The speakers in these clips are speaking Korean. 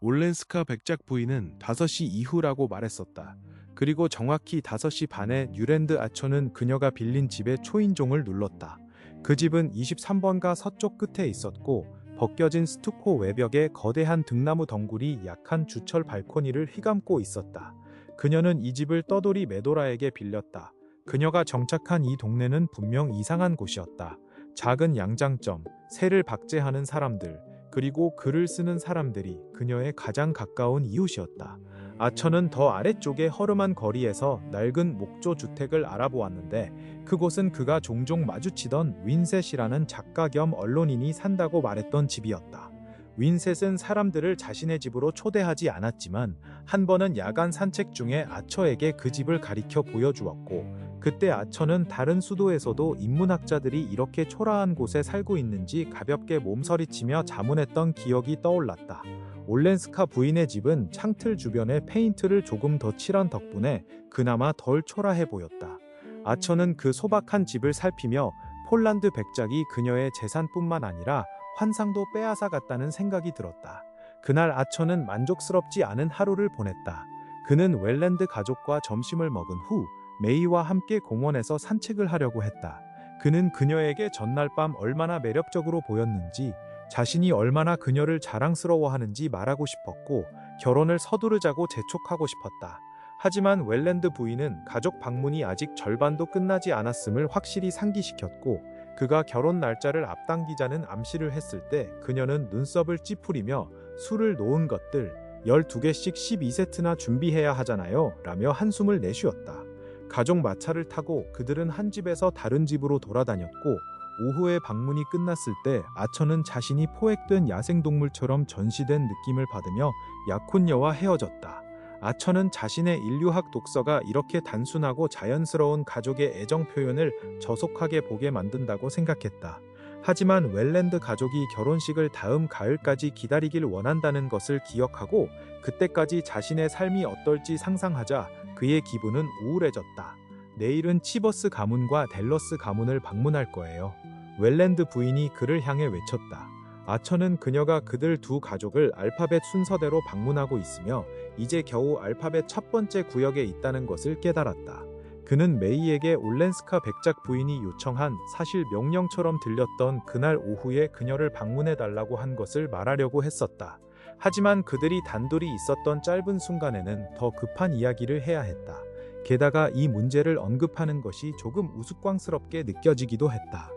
올렌스카 백작 부인은 5시 이후라고 말했었다. 그리고 정확히 5시 반에 뉴랜드 아초는 그녀가 빌린 집의 초인종을 눌렀다. 그 집은 23번가 서쪽 끝에 있었고 벗겨진 스투코 외벽에 거대한 등나무 덩굴이 약한 주철 발코니를 휘감고 있었다. 그녀는 이 집을 떠돌이 메도라에게 빌렸다. 그녀가 정착한 이 동네는 분명 이상한 곳이었다. 작은 양장점, 새를 박제하는 사람들, 그리고 글을 쓰는 사람들이 그녀의 가장 가까운 이웃이었다. 아처는 더 아래쪽의 허름한 거리에서 낡은 목조 주택을 알아보았는데 그곳은 그가 종종 마주치던 윈셋이라는 작가 겸 언론인이 산다고 말했던 집이었다. 윈셋은 사람들을 자신의 집으로 초대하지 않았지만 한 번은 야간 산책 중에 아처에게 그 집을 가리켜 보여주었고 그때 아처는 다른 수도에서도 인문학자들이 이렇게 초라한 곳에 살고 있는지 가볍게 몸서리치며 자문했던 기억이 떠올랐다. 올렌스카 부인의 집은 창틀 주변에 페인트를 조금 더 칠한 덕분에 그나마 덜 초라해 보였다. 아처는 그 소박한 집을 살피며 폴란드 백작이 그녀의 재산뿐만 아니라 환상도 빼앗아 갔다는 생각이 들었다. 그날 아처는 만족스럽지 않은 하루를 보냈다. 그는 웰랜드 가족과 점심을 먹은 후 메이와 함께 공원에서 산책을 하려고 했다. 그는 그녀에게 전날 밤 얼마나 매력적으로 보였는지, 자신이 얼마나 그녀를 자랑스러워하는지 말하고 싶었고 결혼을 서두르자고 재촉하고 싶었다. 하지만 웰랜드 부인은 가족 방문이 아직 절반도 끝나지 않았음을 확실히 상기시켰고 그가 결혼 날짜를 앞당기자는 암시를 했을 때 그녀는 눈썹을 찌푸리며 술을 놓은 것들 12개씩 12세트나 준비해야 하잖아요 라며 한숨을 내쉬었다. 가족 마차를 타고 그들은 한 집에서 다른 집으로 돌아다녔고 오후에 방문이 끝났을 때 아처는 자신이 포획된 야생동물처럼 전시된 느낌을 받으며 약혼녀와 헤어졌다. 아처는 자신의 인류학 독서가 이렇게 단순하고 자연스러운 가족의 애정 표현을 저속하게 보게 만든다고 생각했다. 하지만 웰랜드 가족이 결혼식을 다음 가을까지 기다리길 원한다는 것을 기억하고 그때까지 자신의 삶이 어떨지 상상하자 그의 기분은 우울해졌다. 내일은 치버스 가문과 델러스 가문을 방문할 거예요. 웰랜드 부인이 그를 향해 외쳤다. 아처는 그녀가 그들 두 가족을 알파벳 순서대로 방문하고 있으며 이제 겨우 알파벳 첫 번째 구역에 있다는 것을 깨달았다. 그는 메이에게 올렌스카 백작 부인이 요청한 사실 명령처럼 들렸던 그날 오후에 그녀를 방문해달라고 한 것을 말하려고 했었다. 하지만 그들이 단둘이 있었던 짧은 순간에는 더 급한 이야기를 해야 했다. 게다가 이 문제를 언급하는 것이 조금 우스꽝스럽게 느껴지기도 했다.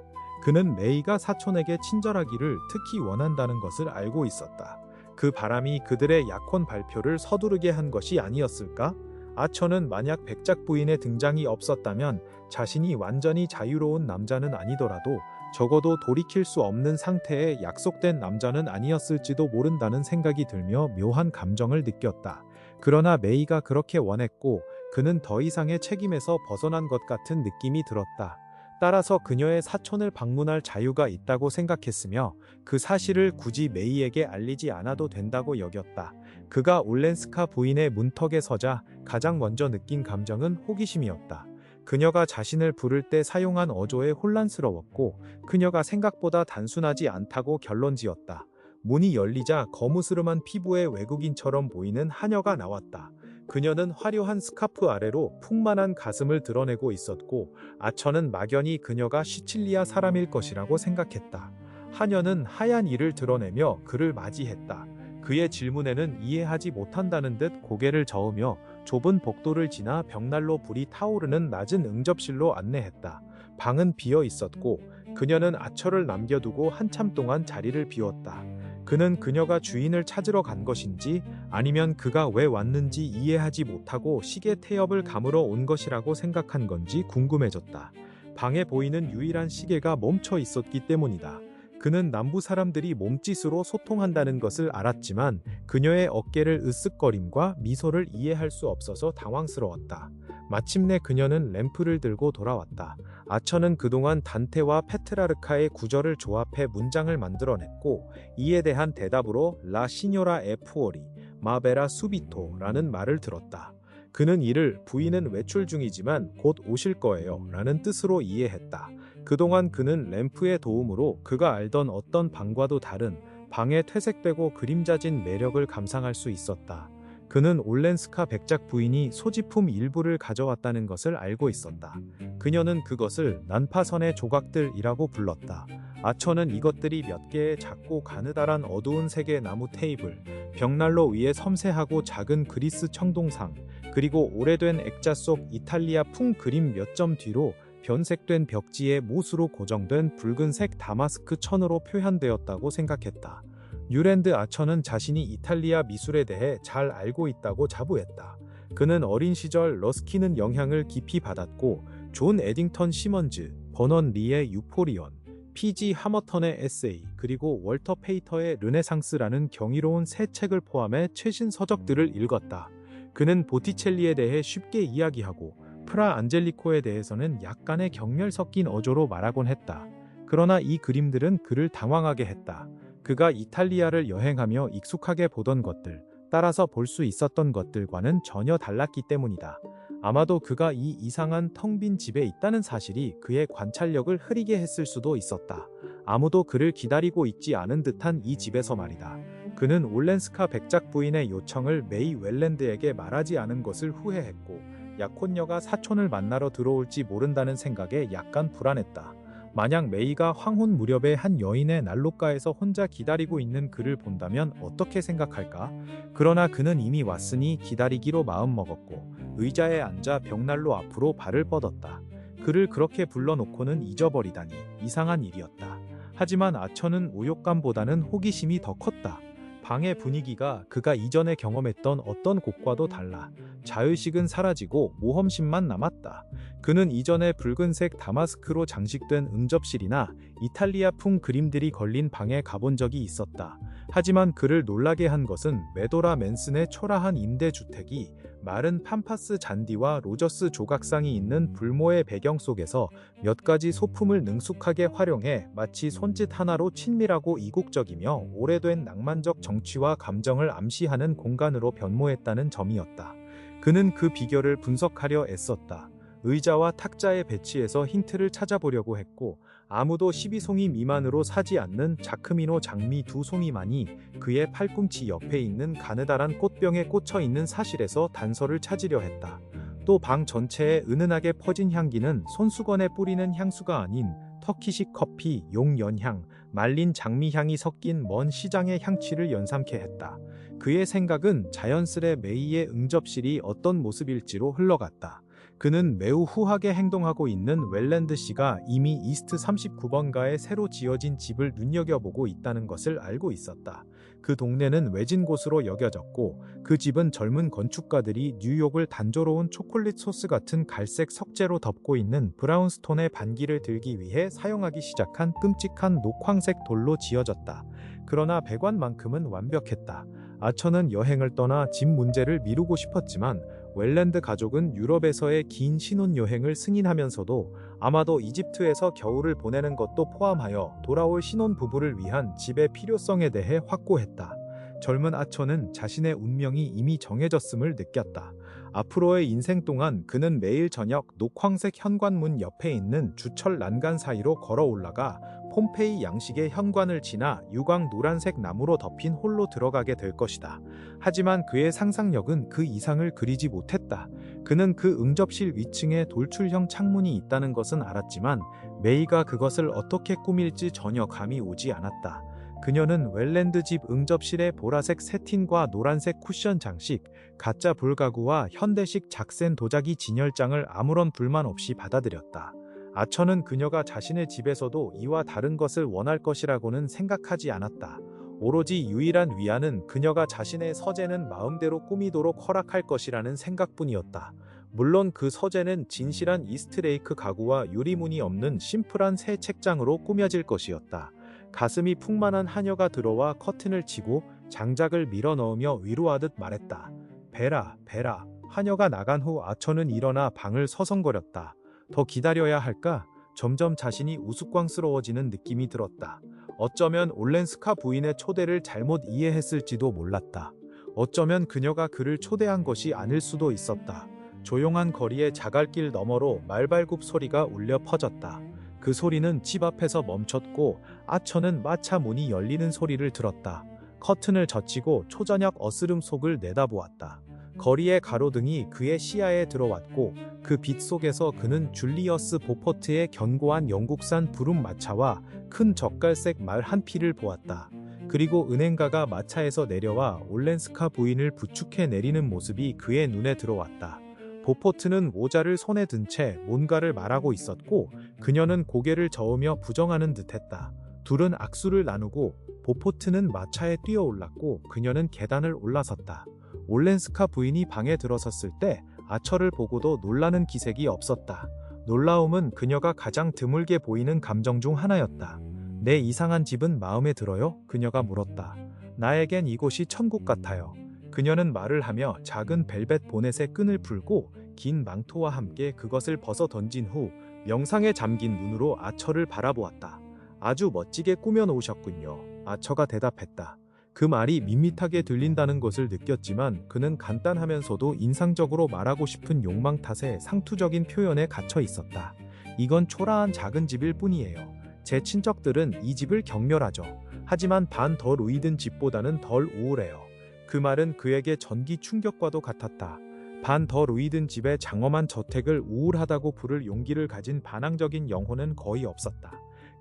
그는 메이가 사촌에게 친절하기를 특히 원한다는 것을 알고 있었다. 그 바람이 그들의 약혼 발표를 서두르게 한 것이 아니었을까? 아처는 만약 백작 부인의 등장이 없었다면 자신이 완전히 자유로운 남자는 아니더라도 적어도 돌이킬 수 없는 상태의 약속된 남자는 아니었을지도 모른다는 생각이 들며 묘한 감정을 느꼈다. 그러나 메이가 그렇게 원했고 그는 더 이상의 책임에서 벗어난 것 같은 느낌이 들었다. 따라서 그녀의 사촌을 방문할 자유가 있다고 생각했으며 그 사실을 굳이 메이에게 알리지 않아도 된다고 여겼다. 그가 올렌스카 부인의 문턱에 서자 가장 먼저 느낀 감정은 호기심이었다. 그녀가 자신을 부를 때 사용한 어조에 혼란스러웠고 그녀가 생각보다 단순하지 않다고 결론지었다. 문이 열리자 거무스름한 피부의 외국인처럼 보이는 하녀가 나왔다. 그녀는 화려한 스카프 아래로 풍만한 가슴을 드러내고 있었고 아처는 막연히 그녀가 시칠리아 사람일 것이라고 생각했다. 하녀는 하얀 이를 드러내며 그를 맞이했다. 그의 질문에는 이해하지 못한다는 듯 고개를 저으며 좁은 복도를 지나 벽난로 불이 타오르는 낮은 응접실로 안내했다. 방은 비어 있었고 그녀는 아처를 남겨두고 한참 동안 자리를 비웠다. 그는 그녀가 주인을 찾으러 간 것인지 아니면 그가 왜 왔는지 이해하지 못하고 시계 태엽을 감으러 온 것이라고 생각한 건지 궁금해졌다. 방에 보이는 유일한 시계가 멈춰 있었기 때문이다. 그는 남부 사람들이 몸짓으로 소통한다는 것을 알았지만 그녀의 어깨를 으쓱거림과 미소를 이해할 수 없어서 당황스러웠다. 마침내 그녀는 램프를 들고 돌아왔다. 아처는 그동안 단테와 페트라르카의 구절을 조합해 문장을 만들어냈고 이에 대한 대답으로 라 시뇨라 에 푸오리, 마베라 수비토라는 말을 들었다. 그는 이를 부인은 외출 중이지만 곧 오실 거예요 라는 뜻으로 이해했다. 그동안 그는 램프의 도움으로 그가 알던 어떤 방과도 다른 방의 퇴색되고 그림자진 매력을 감상할 수 있었다. 그는 올렌스카 백작 부인이 소지품 일부를 가져왔다는 것을 알고 있었다. 그녀는 그것을 난파선의 조각들이라고 불렀다. 아처는 이것들이 몇 개의 작고 가느다란 어두운 색의 나무 테이블, 벽난로 위에 섬세하고 작은 그리스 청동상, 그리고 오래된 액자 속 이탈리아풍 그림 몇 점 뒤로 변색된 벽지에 못으로 고정된 붉은색 다마스크 천으로 표현되었다고 생각했다. 뉴랜드 아처는 자신이 이탈리아 미술에 대해 잘 알고 있다고 자부했다. 그는 어린 시절 러스키는 영향을 깊이 받았고 존 에딩턴 시먼즈, 버넌 리의 유포리온, P.G. 하머턴의 에세이, 그리고 월터 페이터의 르네상스라는 경이로운 새 책을 포함해 최신 서적들을 읽었다. 그는 보티첼리에 대해 쉽게 이야기하고 프라 안젤리코에 대해서는 약간의 경멸 섞인 어조로 말하곤 했다. 그러나 이 그림들은 그를 당황하게 했다. 그가 이탈리아를 여행하며 익숙하게 보던 것들, 따라서 볼 수 있었던 것들과는 전혀 달랐기 때문이다. 아마도 그가 이 이상한 텅 빈 집에 있다는 사실이 그의 관찰력을 흐리게 했을 수도 있었다. 아무도 그를 기다리고 있지 않은 듯한 이 집에서 말이다. 그는 올렌스카 백작 부인의 요청을 메이 웰랜드에게 말하지 않은 것을 후회했고 약혼녀가 사촌을 만나러 들어올지 모른다는 생각에 약간 불안했다. 만약 메이가 황혼 무렵에 한 여인의 난로가에서 혼자 기다리고 있는 그를 본다면 어떻게 생각할까? 그러나 그는 이미 왔으니 기다리기로 마음먹었고 의자에 앉아 벽난로 앞으로 발을 뻗었다. 그를 그렇게 불러놓고는 잊어버리다니 이상한 일이었다. 하지만 아처는 우욕감보다는 호기심이 더 컸다. 방의 분위기가 그가 이전에 경험했던 어떤 곳과도 달라 자의식은 사라지고 모험심만 남았다. 그는 이전에 붉은색 다마스크로 장식된 응접실이나 이탈리아풍 그림들이 걸린 방에 가본 적이 있었다. 하지만 그를 놀라게 한 것은 메도라 맨슨의 초라한 임대주택이 마른 팜파스 잔디와 로저스 조각상이 있는 불모의 배경 속에서 몇 가지 소품을 능숙하게 활용해 마치 손짓 하나로 친밀하고 이국적이며 오래된 낭만적 정취와 감정을 암시하는 공간으로 변모했다는 점이었다. 그는 그 비결을 분석하려 애썼다. 의자와 탁자의 배치에서 힌트를 찾아보려고 했고 아무도 12송이 미만으로 사지 않는 자크미노 장미 2송이만이 그의 팔꿈치 옆에 있는 가느다란 꽃병에 꽂혀 있는 사실에서 단서를 찾으려 했다. 또 방 전체에 은은하게 퍼진 향기는 손수건에 뿌리는 향수가 아닌 터키식 커피, 용연향, 말린 장미향이 섞인 먼 시장의 향취를 연상케 했다. 그의 생각은 자연스레 메이의 응접실이 어떤 모습일지로 흘러갔다. 그는 매우 후하게 행동하고 있는 웰랜드 씨가 이미 이스트 39번가에 새로 지어진 집을 눈여겨보고 있다는 것을 알고 있었다. 그 동네는 외진 곳으로 여겨졌고 그 집은 젊은 건축가들이 뉴욕을 단조로운 초콜릿 소스 같은 갈색 석재로 덮고 있는 브라운스톤의 반기를 들기 위해 사용하기 시작한 끔찍한 녹황색 돌로 지어졌다. 그러나 배관만큼은 완벽했다. 아처는 여행을 떠나 집 문제를 미루고 싶었지만 웰랜드 가족은 유럽에서의 긴 신혼여행을 승인하면서도 아마도 이집트에서 겨울을 보내는 것도 포함하여 돌아올 신혼부부를 위한 집의 필요성에 대해 확고했다. 젊은 아처는 자신의 운명이 이미 정해졌음을 느꼈다. 앞으로의 인생 동안 그는 매일 저녁 녹황색 현관문 옆에 있는 주철 난간 사이로 걸어 올라가 폼페이 양식의 현관을 지나 유광 노란색 나무로 덮인 홀로 들어가게 될 것이다. 하지만 그의 상상력은 그 이상을 그리지 못했다. 그는 그 응접실 위층에 돌출형 창문이 있다는 것은 알았지만 메이가 그것을 어떻게 꾸밀지 전혀 감이 오지 않았다. 그녀는 웰랜드 집 응접실의 보라색 새틴과 노란색 쿠션 장식, 가짜 불가구와 현대식 작센 도자기 진열장을 아무런 불만 없이 받아들였다. 아처는 그녀가 자신의 집에서도 이와 다른 것을 원할 것이라고는 생각하지 않았다. 오로지 유일한 위안은 그녀가 자신의 서재는 마음대로 꾸미도록 허락할 것이라는 생각뿐이었다. 물론 그 서재는 진실한 이스트레이크 가구와 유리문이 없는 심플한 새 책장으로 꾸며질 것이었다. 가슴이 풍만한 하녀가 들어와 커튼을 치고 장작을 밀어 넣으며 위로하듯 말했다. 베라, 베라. 하녀가 나간 후 아처는 일어나 방을 서성거렸다. 더 기다려야 할까? 점점 자신이 우스꽝스러워지는 느낌이 들었다. 어쩌면 올렌스카 부인의 초대를 잘못 이해했을지도 몰랐다. 어쩌면 그녀가 그를 초대한 것이 아닐 수도 있었다. 조용한 거리의 자갈길 너머로 말발굽 소리가 울려 퍼졌다. 그 소리는 집 앞에서 멈췄고 아처는 마차 문이 열리는 소리를 들었다. 커튼을 젖히고 초저녁 어스름 속을 내다보았다. 거리의 가로등이 그의 시야에 들어왔고 그 빛 속에서 그는 줄리어스 보포트의 견고한 영국산 부름 마차와 큰 젓갈색 말 한 피를 보았다. 그리고 은행가가 마차에서 내려와 올렌스카 부인을 부축해 내리는 모습이 그의 눈에 들어왔다. 보포트는 모자를 손에 든 채 뭔가를 말하고 있었고 그녀는 고개를 저으며 부정하는 듯했다. 둘은 악수를 나누고 보포트는 마차에 뛰어올랐고 그녀는 계단을 올라섰다. 올렌스카 부인이 방에 들어섰을 때 아처를 보고도 놀라는 기색이 없었다. 놀라움은 그녀가 가장 드물게 보이는 감정 중 하나였다. 내 이상한 집은 마음에 들어요? 그녀가 물었다. 나에겐 이곳이 천국 같아요. 그녀는 말을 하며 작은 벨벳 보넷의 끈을 풀고 긴 망토와 함께 그것을 벗어 던진 후 명상에 잠긴 눈으로 아처를 바라보았다. 아주 멋지게 꾸며 놓으셨군요. 아처가 대답했다. 그 말이 밋밋하게 들린다는 것을 느꼈지만 그는 간단하면서도 인상적으로 말하고 싶은 욕망 탓에 상투적인 표현에 갇혀 있었다. 이건 초라한 작은 집일 뿐이에요. 제 친척들은 이 집을 경멸하죠. 하지만 반 더 루이든 집보다는 덜 우울해요. 그 말은 그에게 전기 충격과도 같았다. 반 더 루이든 집의 장엄한 저택을 우울하다고 부를 용기를 가진 반항적인 영혼은 거의 없었다.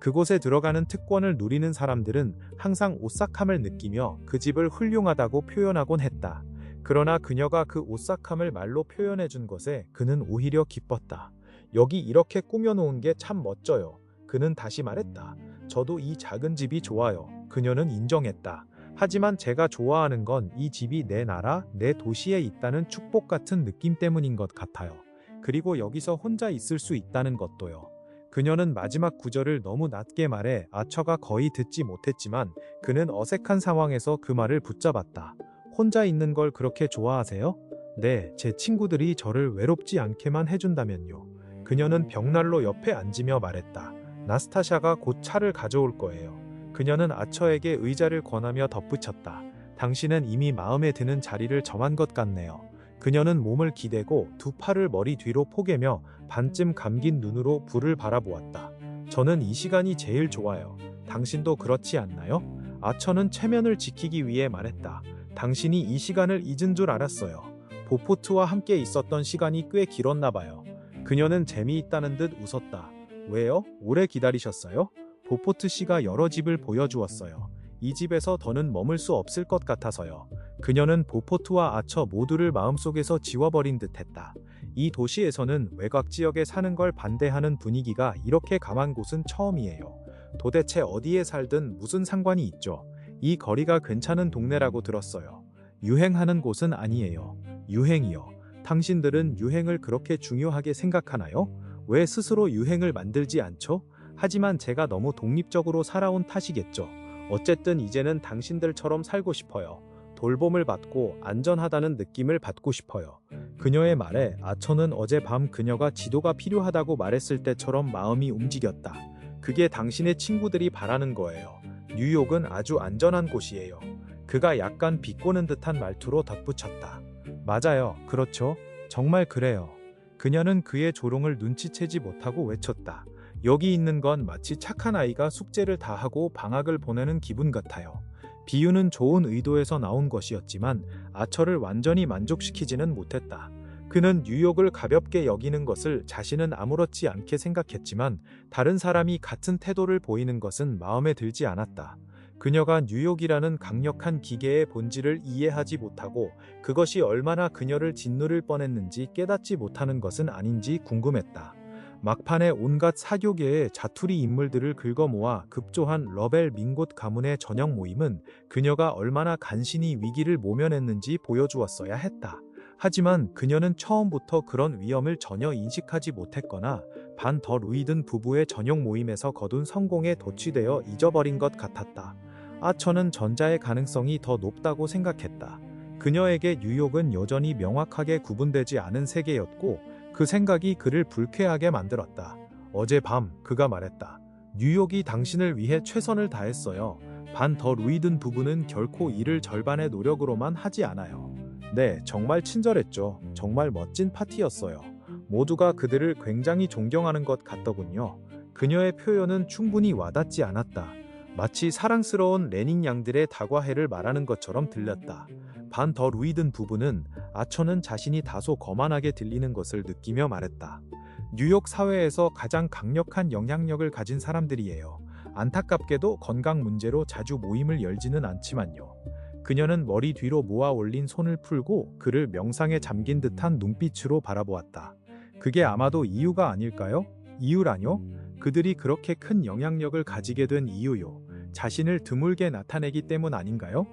그곳에 들어가는 특권을 누리는 사람들은 항상 오싹함을 느끼며 그 집을 훌륭하다고 표현하곤 했다. 그러나 그녀가 그 오싹함을 말로 표현해준 것에 그는 오히려 기뻤다. 여기 이렇게 꾸며놓은 게 참 멋져요. 그는 다시 말했다. 저도 이 작은 집이 좋아요. 그녀는 인정했다. 하지만 제가 좋아하는 건 이 집이 내 나라, 내 도시에 있다는 축복 같은 느낌 때문인 것 같아요. 그리고 여기서 혼자 있을 수 있다는 것도요. 그녀는 마지막 구절을 너무 낮게 말해 아처가 거의 듣지 못했지만 그는 어색한 상황에서 그 말을 붙잡았다. 혼자 있는 걸 그렇게 좋아하세요? 네, 제 친구들이 저를 외롭지 않게만 해준다면요. 그녀는 벽난로 옆에 앉으며 말했다. 나스타샤가 곧 차를 가져올 거예요. 그녀는 아처에게 의자를 권하며 덧붙였다. 당신은 이미 마음에 드는 자리를 정한 것 같네요. 그녀는 몸을 기대고 두 팔을 머리 뒤로 포개며 반쯤 감긴 눈으로 불을 바라보았다. 저는 이 시간이 제일 좋아요. 당신도 그렇지 않나요? 아처는 체면을 지키기 위해 말했다. 당신이 이 시간을 잊은 줄 알았어요. 보포트와 함께 있었던 시간이 꽤 길었나 봐요. 그녀는 재미있다는 듯 웃었다. 왜요? 오래 기다리셨어요? 보포트 씨가 여러 집을 보여주었어요. 이 집에서 더는 머물 수 없을 것 같아서요. 그녀는 보포트와 아처 모두를 마음속에서 지워버린 듯했다. 이 도시에서는 외곽 지역에 사는 걸 반대하는 분위기가 이렇게 강한 곳은 처음이에요. 도대체 어디에 살든 무슨 상관이 있죠. 이 거리가 괜찮은 동네라고 들었어요. 유행하는 곳은 아니에요. 유행이요. 당신들은 유행을 그렇게 중요하게 생각하나요? 왜 스스로 유행을 만들지 않죠? 하지만 제가 너무 독립적으로 살아온 탓이겠죠. 어쨌든 이제는 당신들처럼 살고 싶어요. 돌봄을 받고 안전하다는 느낌을 받고 싶어요. 그녀의 말에 아처는 어젯밤 그녀가 지도가 필요하다고 말했을 때처럼 마음이 움직였다. 그게 당신의 친구들이 바라는 거예요. 뉴욕은 아주 안전한 곳이에요. 그가 약간 비꼬는 듯한 말투로 덧붙였다. 맞아요. 그렇죠. 정말 그래요. 그녀는 그의 조롱을 눈치채지 못하고 외쳤다. 여기 있는 건 마치 착한 아이가 숙제를 다 하고 방학을 보내는 기분 같아요. 비유는 좋은 의도에서 나온 것이었지만 아처를 완전히 만족시키지는 못했다. 그는 뉴욕을 가볍게 여기는 것을 자신은 아무렇지 않게 생각했지만 다른 사람이 같은 태도를 보이는 것은 마음에 들지 않았다. 그녀가 뉴욕이라는 강력한 기계의 본질을 이해하지 못하고 그것이 얼마나 그녀를 짓누를 뻔했는지 깨닫지 못하는 것은 아닌지 궁금했다. 막판에 온갖 사교계의 자투리 인물들을 긁어모아 급조한 러벨 민곳 가문의 저녁 모임은 그녀가 얼마나 간신히 위기를 모면했는지 보여주었어야 했다. 하지만 그녀는 처음부터 그런 위험을 전혀 인식하지 못했거나 반 더 루이든 부부의 저녁 모임에서 거둔 성공에 도취되어 잊어버린 것 같았다. 아처는 전자의 가능성이 더 높다고 생각했다. 그녀에게 뉴욕은 여전히 명확하게 구분되지 않은 세계였고 그 생각이 그를 불쾌하게 만들었다. 어젯밤 그가 말했다. 뉴욕이 당신을 위해 최선을 다했어요. 반 더 루이든 부부는 결코 일을 절반의 노력으로만 하지 않아요. 네, 정말 친절했죠. 정말 멋진 파티였어요. 모두가 그들을 굉장히 존경하는 것 같더군요. 그녀의 표현은 충분히 와닿지 않았다. 마치 사랑스러운 레닝 양들의 다과해를 말하는 것처럼 들렸다. 반 더 루이든 부부는 아처는 자신이 다소 거만하게 들리는 것을 느끼며 말했다. 뉴욕 사회에서 가장 강력한 영향력을 가진 사람들이에요. 안타깝게도 건강 문제로 자주 모임을 열지는 않지만요. 그녀는 머리 뒤로 모아 올린 손을 풀고 그를 명상에 잠긴 듯한 눈빛으로 바라보았다. 그게 아마도 이유가 아닐까요? 이유라뇨? 그들이 그렇게 큰 영향력을 가지게 된 이유요. 자신을 드물게 나타내기 때문 아닌가요?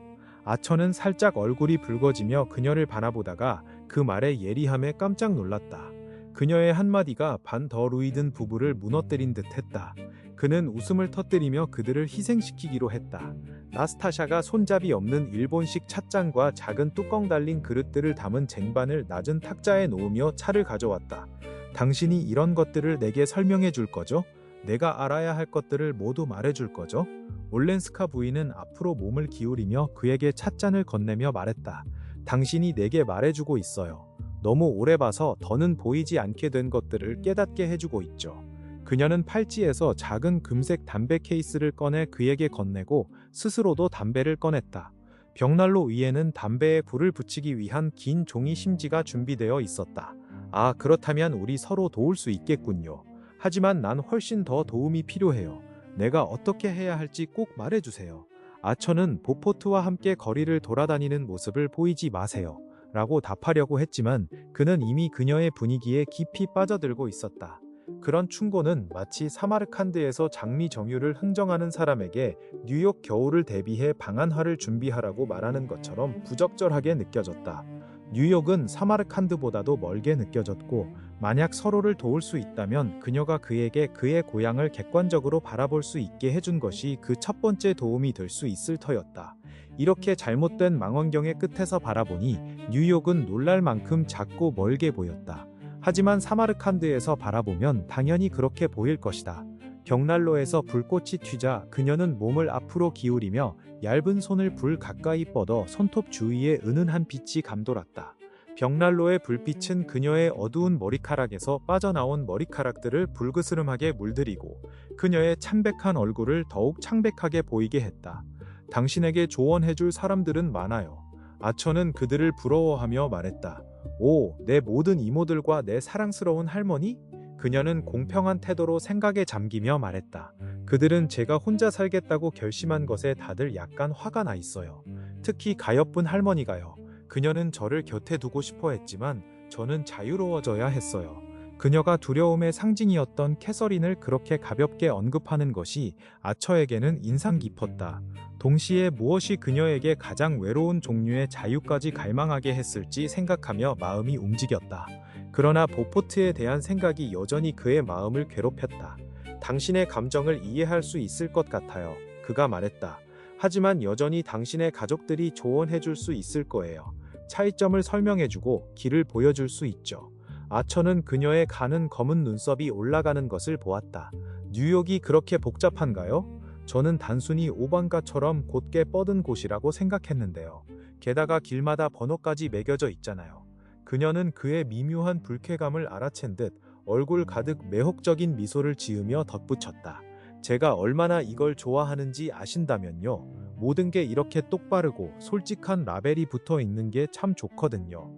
아처는 살짝 얼굴이 붉어지며 그녀를 바라보다가 그 말에 예리함에 깜짝 놀랐다. 그녀의 한마디가 반 더 루이든 부부를 무너뜨린 듯 했다. 그는 웃음을 터뜨리며 그들을 희생시키기로 했다. 나스타샤가 손잡이 없는 일본식 찻잔과 작은 뚜껑 달린 그릇들을 담은 쟁반을 낮은 탁자에 놓으며 차를 가져왔다. 당신이 이런 것들을 내게 설명해 줄 거죠? 내가 알아야 할 것들을 모두 말해 줄 거죠? 올렌스카 부인은 앞으로 몸을 기울이며 그에게 찻잔을 건네며 말했다. 당신이 내게 말해주고 있어요. 너무 오래 봐서 더는 보이지 않게 된 것들을 깨닫게 해주고 있죠. 그녀는 팔찌에서 작은 금색 담배 케이스를 꺼내 그에게 건네고 스스로도 담배를 꺼냈다. 벽난로 위에는 담배에 불을 붙이기 위한 긴 종이 심지가 준비되어 있었다. 아, 그렇다면 우리 서로 도울 수 있겠군요. 하지만 난 훨씬 더 도움이 필요해요. 내가 어떻게 해야 할지 꼭 말해주세요. 아처는 보포트와 함께 거리를 돌아다니는 모습을 보이지 마세요. 라고 답하려고 했지만 그는 이미 그녀의 분위기에 깊이 빠져들고 있었다. 그런 충고는 마치 사마르칸드에서 장미 정유를 흥정하는 사람에게 뉴욕 겨울을 대비해 방한화를 준비하라고 말하는 것처럼 부적절하게 느껴졌다. 뉴욕은 사마르칸드보다도 멀게 느껴졌고 만약 서로를 도울 수 있다면 그녀가 그에게 그의 고향을 객관적으로 바라볼 수 있게 해준 것이 그 첫 번째 도움이 될 수 있을 터였다. 이렇게 잘못된 망원경의 끝에서 바라보니 뉴욕은 놀랄 만큼 작고 멀게 보였다. 하지만 사마르칸드에서 바라보면 당연히 그렇게 보일 것이다. 벽난로에서 불꽃이 튀자 그녀는 몸을 앞으로 기울이며 얇은 손을 불 가까이 뻗어 손톱 주위에 은은한 빛이 감돌았다. 벽난로의 불빛은 그녀의 어두운 머리카락에서 빠져나온 머리카락들을 불그스름하게 물들이고 그녀의 참백한 얼굴을 더욱 창백하게 보이게 했다. 당신에게 조언해줄 사람들은 많아요. 아처는 그들을 부러워하며 말했다. 오, 내 모든 이모들과 내 사랑스러운 할머니? 그녀는 공평한 태도로 생각에 잠기며 말했다. 그들은 제가 혼자 살겠다고 결심한 것에 다들 약간 화가 나 있어요. 특히 가엾은 할머니가요. 그녀는 저를 곁에 두고 싶어 했지만 저는 자유로워져야 했어요. 그녀가 두려움의 상징이었던 캐서린을 그렇게 가볍게 언급하는 것이 아처에게는 인상 깊었다. 동시에 무엇이 그녀에게 가장 외로운 종류의 자유까지 갈망하게 했을지 생각하며 마음이 움직였다. 그러나 보포트에 대한 생각이 여전히 그의 마음을 괴롭혔다. 당신의 감정을 이해할 수 있을 것 같아요. 그가 말했다. 하지만 여전히 당신의 가족들이 조언해줄 수 있을 거예요. 차이점을 설명해주고 길을 보여줄 수 있죠. 아처는 그녀의 가는 검은 눈썹이 올라가는 것을 보았다. 뉴욕이 그렇게 복잡한가요? 저는 단순히 오반가처럼 곧게 뻗은 곳이라고 생각했는데요. 게다가 길마다 번호까지 매겨져 있잖아요. 그녀는 그의 미묘한 불쾌감을 알아챈 듯 얼굴 가득 매혹적인 미소를 지으며 덧붙였다. 제가 얼마나 이걸 좋아하는지 아신다면요. 모든 게 이렇게 똑바르고 솔직한 라벨이 붙어 있는 게 참 좋거든요.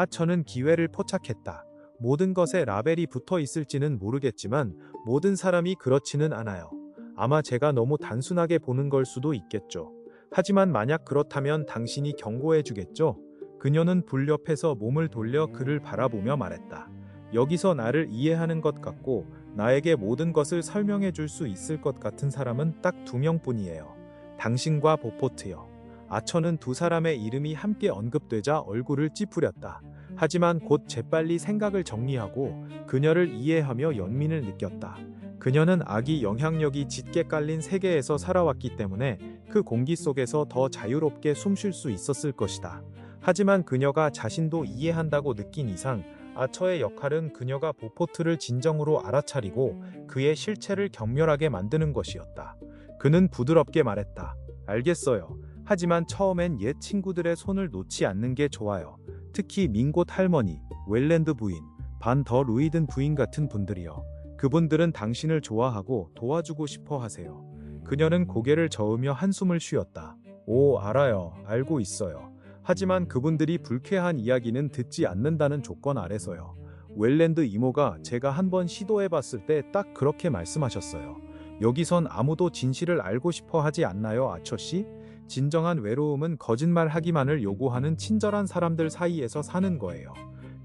저는 기회를 포착했다. 모든 것에 라벨이 붙어 있을지는 모르겠지만 모든 사람이 그렇지는 않아요. 아마 제가 너무 단순하게 보는 걸 수도 있겠죠. 하지만 만약 그렇다면 당신이 경고해 주겠죠? 그녀는 불 옆에서 몸을 돌려 그를 바라보며 말했다. 여기서 나를 이해하는 것 같고 나에게 모든 것을 설명해 줄 수 있을 것 같은 사람은 딱 2명뿐이에요. 당신과 보포트요. 아처는 두 사람의 이름이 함께 언급되자 얼굴을 찌푸렸다. 하지만 곧 재빨리 생각을 정리하고 그녀를 이해하며 연민을 느꼈다. 그녀는 아기 영향력이 짙게 깔린 세계에서 살아왔기 때문에 그 공기 속에서 더 자유롭게 숨 쉴 수 있었을 것이다. 하지만 그녀가 자신도 이해한다고 느낀 이상 아처의 역할은 그녀가 보포트를 진정으로 알아차리고 그의 실체를 경멸하게 만드는 것이었다. 그는 부드럽게 말했다. 알겠어요. 하지만 처음엔 옛 친구들의 손을 놓지 않는 게 좋아요. 특히 민곳 할머니, 웰랜드 부인, 반 더 루이든 부인 같은 분들이요. 그분들은 당신을 좋아하고 도와주고 싶어 하세요. 그녀는 고개를 저으며 한숨을 쉬었다. 오, 알아요. 알고 있어요. 하지만 그분들이 불쾌한 이야기는 듣지 않는다는 조건 아래서요. 웰랜드 이모가 제가 한번 시도해봤을 때 딱 그렇게 말씀하셨어요. 여기선 아무도 진실을 알고 싶어 하지 않나요, 아처씨? 진정한 외로움은 거짓말하기만을 요구하는 친절한 사람들 사이에서 사는 거예요.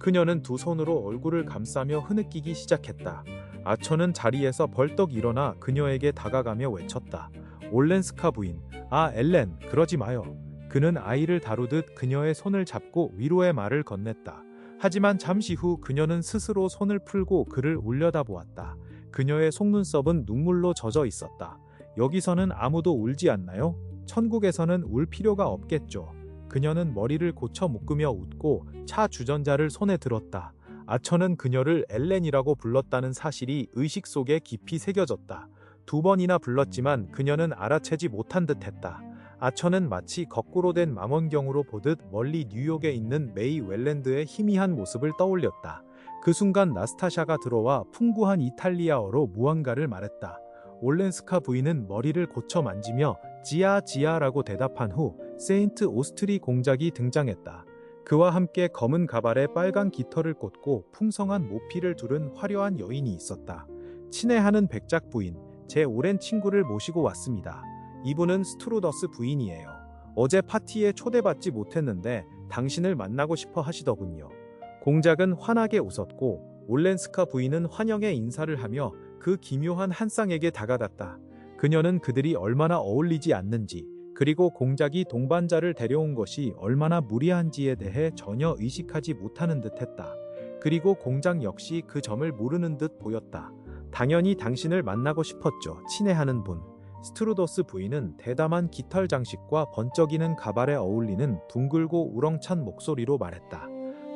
그녀는 두 손으로 얼굴을 감싸며 흐느끼기 시작했다. 아처는 자리에서 벌떡 일어나 그녀에게 다가가며 외쳤다. 올렌스카 부인, 아 엘렌, 그러지 마요. 그는 아이를 다루듯 그녀의 손을 잡고 위로의 말을 건넸다. 하지만 잠시 후 그녀는 스스로 손을 풀고 그를 올려다보았다. 그녀의 속눈썹은 눈물로 젖어 있었다. 여기서는 아무도 울지 않나요? 천국에서는 울 필요가 없겠죠. 그녀는 머리를 고쳐 묶으며 웃고 차 주전자를 손에 들었다. 아처는 그녀를 엘렌이라고 불렀다는 사실이 의식 속에 깊이 새겨졌다. 두 번이나 불렀지만 그녀는 알아채지 못한 듯했다. 아처는 마치 거꾸로 된 망원경으로 보듯 멀리 뉴욕에 있는 메이 웰랜드의 희미한 모습을 떠올렸다. 그 순간 나스타샤가 들어와 풍부한 이탈리아어로 무언가를 말했다. 올렌스카 부인은 머리를 고쳐 만지며 지아 지아라고 대답한 후 세인트 오스트리 공작이 등장했다. 그와 함께 검은 가발에 빨간 깃털을 꽂고 풍성한 모피를 두른 화려한 여인이 있었다. 친애하는 백작 부인, 제 오랜 친구를 모시고 왔습니다. 이분은 스트루더스 부인이에요. 어제 파티에 초대받지 못했는데 당신을 만나고 싶어 하시더군요. 공작은 환하게 웃었고 올렌스카 부인은 환영의 인사를 하며 그 기묘한 한 쌍에게 다가갔다. 그녀는 그들이 얼마나 어울리지 않는지, 그리고 공작이 동반자를 데려온 것이 얼마나 무리한지에 대해 전혀 의식하지 못하는 듯했다. 그리고 공작 역시 그 점을 모르는 듯 보였다. 당연히 당신을 만나고 싶었죠. 친애하는 분. 스트루더스 부인은 대담한 깃털 장식과 번쩍이는 가발에 어울리는 둥글고 우렁찬 목소리로 말했다.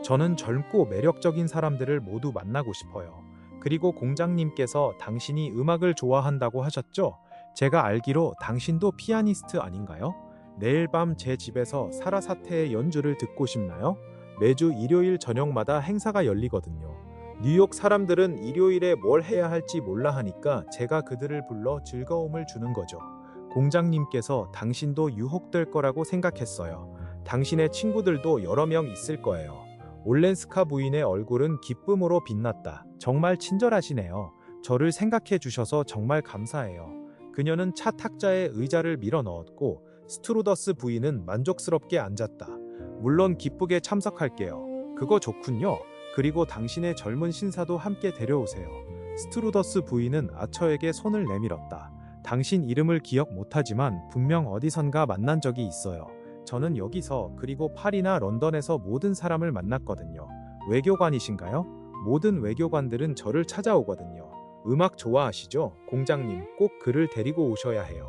저는 젊고 매력적인 사람들을 모두 만나고 싶어요. 그리고 공장님께서 당신이 음악을 좋아한다고 하셨죠? 제가 알기로 당신도 피아니스트 아닌가요? 내일 밤 제 집에서 사라사테의 연주를 듣고 싶나요? 매주 일요일 저녁마다 행사가 열리거든요. 뉴욕 사람들은 일요일에 뭘 해야 할지 몰라 하니까 제가 그들을 불러 즐거움을 주는 거죠. 공장님께서 당신도 유혹될 거라고 생각했어요. 당신의 친구들도 여러 명 있을 거예요. 올렌스카 부인의 얼굴은 기쁨으로 빛났다. 정말 친절하시네요. 저를 생각해 주셔서 정말 감사해요. 그녀는 차 탁자에 의자를 밀어 넣었고 스트루더스 부인은 만족스럽게 앉았다. 물론 기쁘게 참석할게요. 그거 좋군요. 그리고 당신의 젊은 신사도 함께 데려오세요. 스트루더스 부인은 아처에게 손을 내밀었다. 당신 이름을 기억 못하지만 분명 어디선가 만난 적이 있어요. 저는 여기서 그리고 파리나 런던에서 모든 사람을 만났거든요. 외교관이신가요? 모든 외교관들은 저를 찾아오거든요. 음악 좋아하시죠? 공장님, 꼭 그를 데리고 오셔야 해요.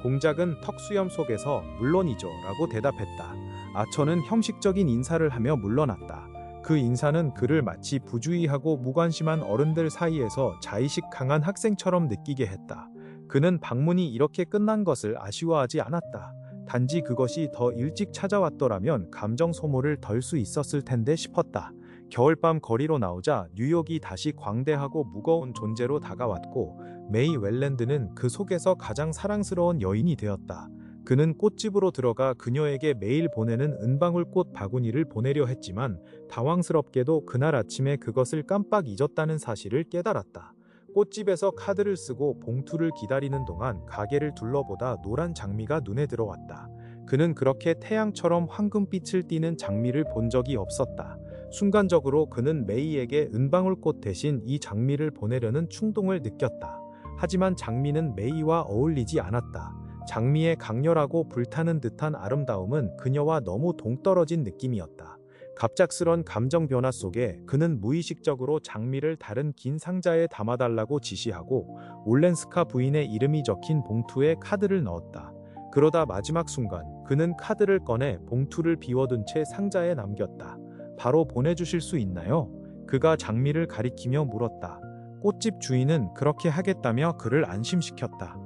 공작은 턱수염 속에서 물론이죠 라고 대답했다. 아처는 형식적인 인사를 하며 물러났다. 그 인사는 그를 마치 부주의하고 무관심한 어른들 사이에서 자의식 강한 학생처럼 느끼게 했다. 그는 방문이 이렇게 끝난 것을 아쉬워하지 않았다. 단지 그것이 더 일찍 찾아왔더라면 감정 소모를 덜 수 있었을 텐데 싶었다. 겨울밤 거리로 나오자 뉴욕이 다시 광대하고 무거운 존재로 다가왔고 메이 웰랜드는 그 속에서 가장 사랑스러운 여인이 되었다. 그는 꽃집으로 들어가 그녀에게 매일 보내는 은방울꽃 바구니를 보내려 했지만 당황스럽게도 그날 아침에 그것을 깜빡 잊었다는 사실을 깨달았다. 꽃집에서 카드를 쓰고 봉투를 기다리는 동안 가게를 둘러보다 노란 장미가 눈에 들어왔다. 그는 그렇게 태양처럼 황금빛을 띠는 장미를 본 적이 없었다. 순간적으로 그는 메이에게 은방울꽃 대신 이 장미를 보내려는 충동을 느꼈다. 하지만 장미는 메이와 어울리지 않았다. 장미의 강렬하고 불타는 듯한 아름다움은 그녀와 너무 동떨어진 느낌이었다. 갑작스런 감정 변화 속에 그는 무의식적으로 장미를 다른 긴 상자에 담아달라고 지시하고 올렌스카 부인의 이름이 적힌 봉투에 카드를 넣었다. 그러다 마지막 순간 그는 카드를 꺼내 봉투를 비워둔 채 상자에 남겼다. 바로 보내주실 수 있나요? 그가 장미를 가리키며 물었다. 꽃집 주인은 그렇게 하겠다며 그를 안심시켰다.